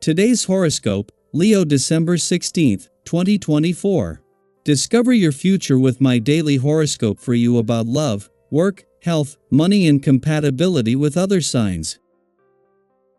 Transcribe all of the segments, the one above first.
Today's horoscope, Leo December 16, 2024. Discover your future with my daily horoscope for you about love, work, health, money and compatibility with other signs.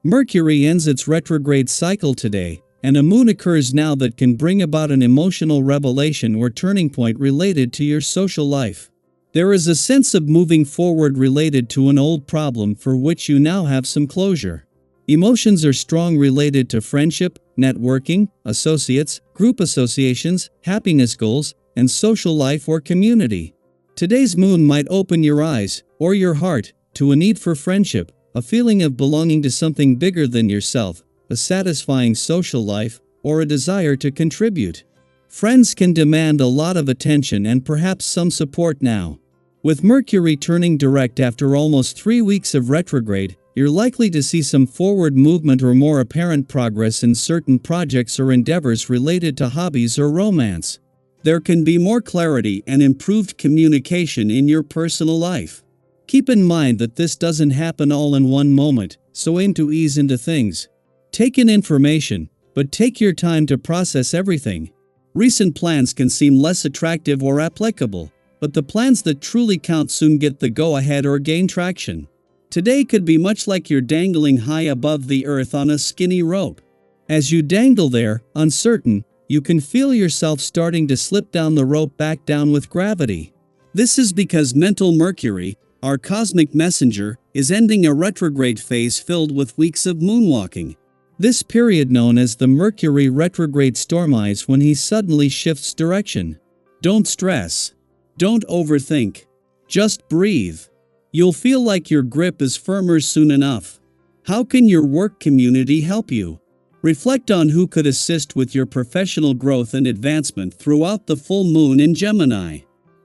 Mercury ends its retrograde cycle today, and a moon occurs now that can bring about an emotional revelation or turning point related to your social life. There is a sense of moving forward related to an old problem for which you now have some closure. Emotions are strong related to friendship, networking, associates, group associations, happiness goals, and social life or community. Today's moon might open your eyes, or your heart, to a need for friendship, a feeling of belonging to something bigger than yourself, a satisfying social life, or a desire to contribute. Friends can demand a lot of attention and perhaps some support now. With Mercury turning direct after almost 3 weeks of retrograde, you're likely to see some forward movement or more apparent progress in certain projects or endeavors related to hobbies or romance. There can be more clarity and improved communication in your personal life. Keep in mind that this doesn't happen all in one moment, so aim to ease into things. Take in information, but take your time to process everything. Recent plans can seem less attractive or applicable, but the plans that truly count soon get the go-ahead or gain traction. Today could be much like you're dangling high above the earth on a skinny rope. As you dangle there, uncertain, you can feel yourself starting to slip down the rope back down with gravity. This is because mental Mercury, our cosmic messenger, is ending a retrograde phase filled with weeks of moonwalking. This period known as the Mercury retrograde stormize when he suddenly shifts direction. Don't stress. Don't overthink. Just breathe. You'll feel like your grip is firmer soon enough. How can your work community help you? Reflect on who could assist with your professional growth and advancement throughout the full moon in Gemini.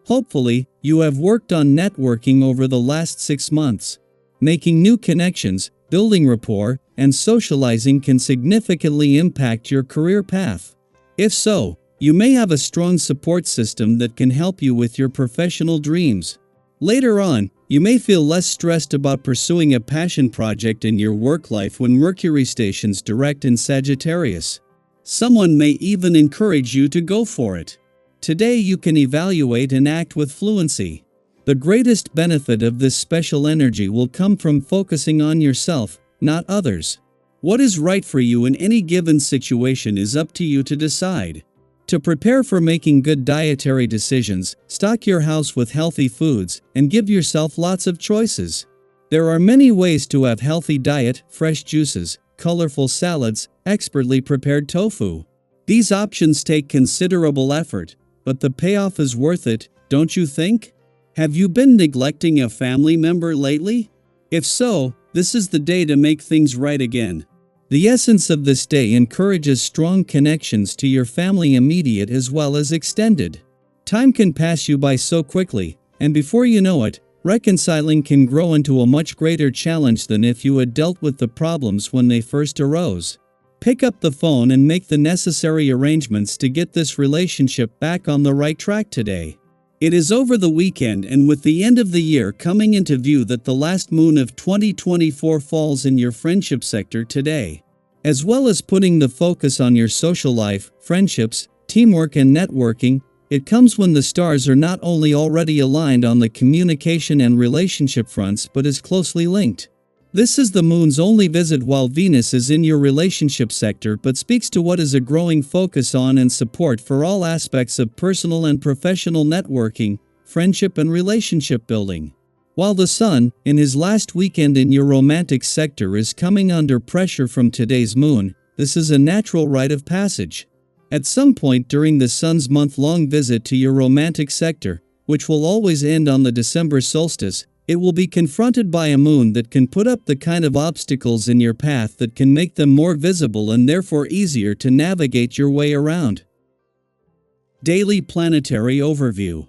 Hopefully, you have worked on networking over the last 6 months. Making new connections, building rapport, and socializing can significantly impact your career path. If so, you may have a strong support system that can help you with your professional dreams. Later on, you may feel less stressed about pursuing a passion project in your work life when Mercury stations direct in Sagittarius. Someone may even encourage you to go for it. Today you can evaluate and act with fluency. The greatest benefit of this special energy will come from focusing on yourself, not others. What is right for you in any given situation is up to you to decide. To prepare for making good dietary decisions, stock your house with healthy foods, and give yourself lots of choices. There are many ways to have healthy diet, fresh juices, colorful salads, expertly prepared tofu. These options take considerable effort, but the payoff is worth it, don't you think? Have you been neglecting a family member lately? If so, this is the day to make things right again. The essence of this day encourages strong connections to your family, immediate as well as extended. Time can pass you by so quickly, and before you know it, reconciling can grow into a much greater challenge than if you had dealt with the problems when they first arose. Pick up the phone and make the necessary arrangements to get this relationship back on the right track today. It is over the weekend, and with the end of the year coming into view, that the last moon of 2024 falls in your friendship sector today. As well as putting the focus on your social life, friendships, teamwork and networking, it comes when the stars are not only already aligned on the communication and relationship fronts but is closely linked. This is the moon's only visit while Venus is in your relationship sector, but speaks to what is a growing focus on and support for all aspects of personal and professional networking, friendship and relationship building. While the Sun, in his last weekend in your romantic sector, is coming under pressure from today's moon, this is a natural rite of passage. At some point during the Sun's month-long visit to your romantic sector, which will always end on the December solstice, it will be confronted by a moon that can put up the kind of obstacles in your path that can make them more visible and therefore easier to navigate your way around. Daily Planetary Overview.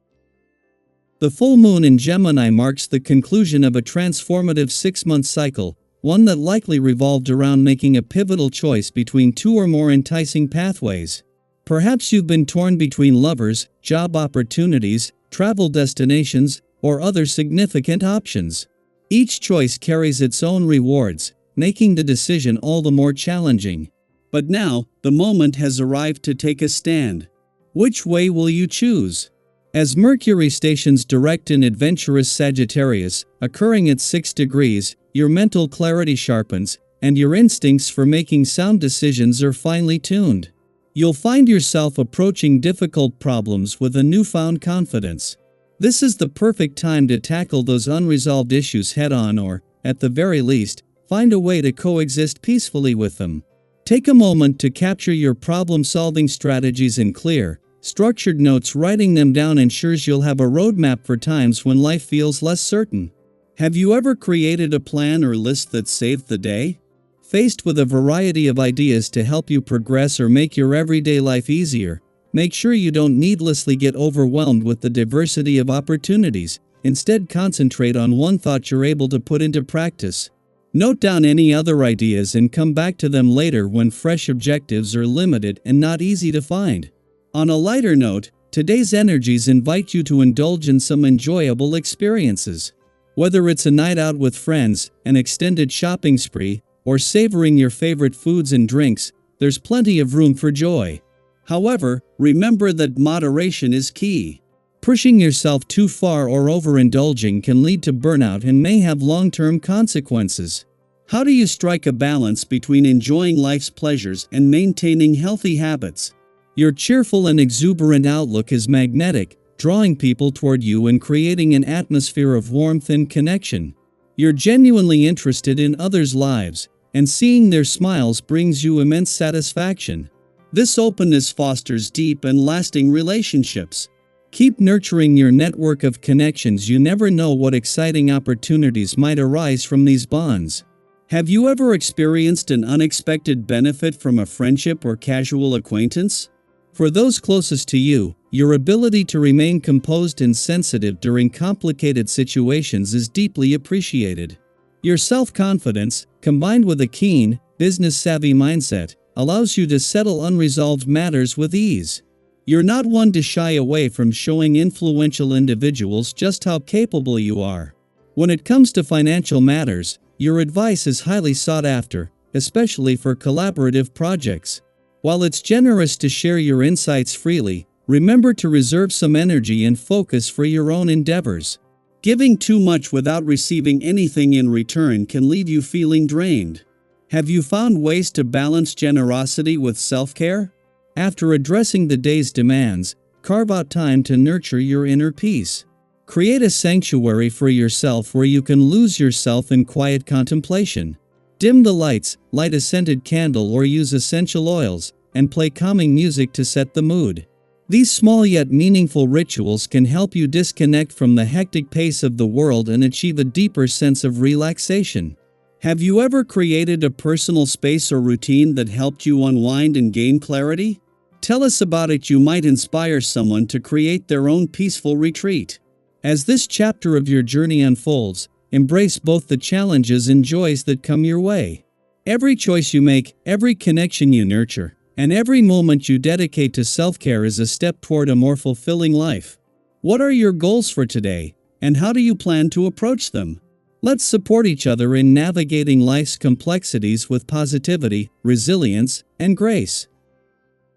The full moon in Gemini marks the conclusion of a transformative 6-month cycle, one that likely revolved around making a pivotal choice between 2 or more enticing pathways. Perhaps you've been torn between lovers, job opportunities, travel destinations, or other significant options. Each choice carries its own rewards, making the decision all the more challenging. But now, the moment has arrived to take a stand. Which way will you choose? As Mercury stations direct in adventurous Sagittarius, occurring at 6 degrees, your mental clarity sharpens, and your instincts for making sound decisions are finely tuned. You'll find yourself approaching difficult problems with a newfound confidence. This is the perfect time to tackle those unresolved issues head-on or, at the very least, find a way to coexist peacefully with them. Take a moment to capture your problem-solving strategies in clear, structured notes. Writing them down ensures you'll have a roadmap for times when life feels less certain. Have you ever created a plan or list that saved the day? Faced with a variety of ideas to help you progress or make your everyday life easier, make sure you don't needlessly get overwhelmed with the diversity of opportunities. Instead, concentrate on one thought you're able to put into practice. Note down any other ideas and come back to them later when fresh objectives are limited and not easy to find. On a lighter note, today's energies invite you to indulge in some enjoyable experiences. Whether it's a night out with friends, an extended shopping spree, or savoring your favorite foods and drinks, there's plenty of room for joy. However, remember that moderation is key. Pushing yourself too far or overindulging can lead to burnout and may have long-term consequences. How do you strike a balance between enjoying life's pleasures and maintaining healthy habits? Your cheerful and exuberant outlook is magnetic, drawing people toward you and creating an atmosphere of warmth and connection. You're genuinely interested in others' lives, and seeing their smiles brings you immense satisfaction. This openness fosters deep and lasting relationships. Keep nurturing your network of connections. You never know what exciting opportunities might arise from these bonds. Have you ever experienced an unexpected benefit from a friendship or casual acquaintance? For those closest to you, your ability to remain composed and sensitive during complicated situations is deeply appreciated. Your self-confidence, combined with a keen, business-savvy mindset, allows you to settle unresolved matters with ease. You're not one to shy away from showing influential individuals just how capable you are. When it comes to financial matters, your advice is highly sought after, especially for collaborative projects. While it's generous to share your insights freely, remember to reserve some energy and focus for your own endeavors. Giving too much without receiving anything in return can leave you feeling drained. Have you found ways to balance generosity with self-care? After addressing the day's demands, carve out time to nurture your inner peace. Create a sanctuary for yourself where you can lose yourself in quiet contemplation. Dim the lights, light a scented candle or use essential oils, and play calming music to set the mood. These small yet meaningful rituals can help you disconnect from the hectic pace of the world and achieve a deeper sense of relaxation. Have you ever created a personal space or routine that helped you unwind and gain clarity? Tell us about it. You might inspire someone to create their own peaceful retreat. As this chapter of your journey unfolds, embrace both the challenges and joys that come your way. Every choice you make, every connection you nurture, and every moment you dedicate to self-care is a step toward a more fulfilling life. What are your goals for today, and how do you plan to approach them? Let's support each other in navigating life's complexities with positivity, resilience, and grace.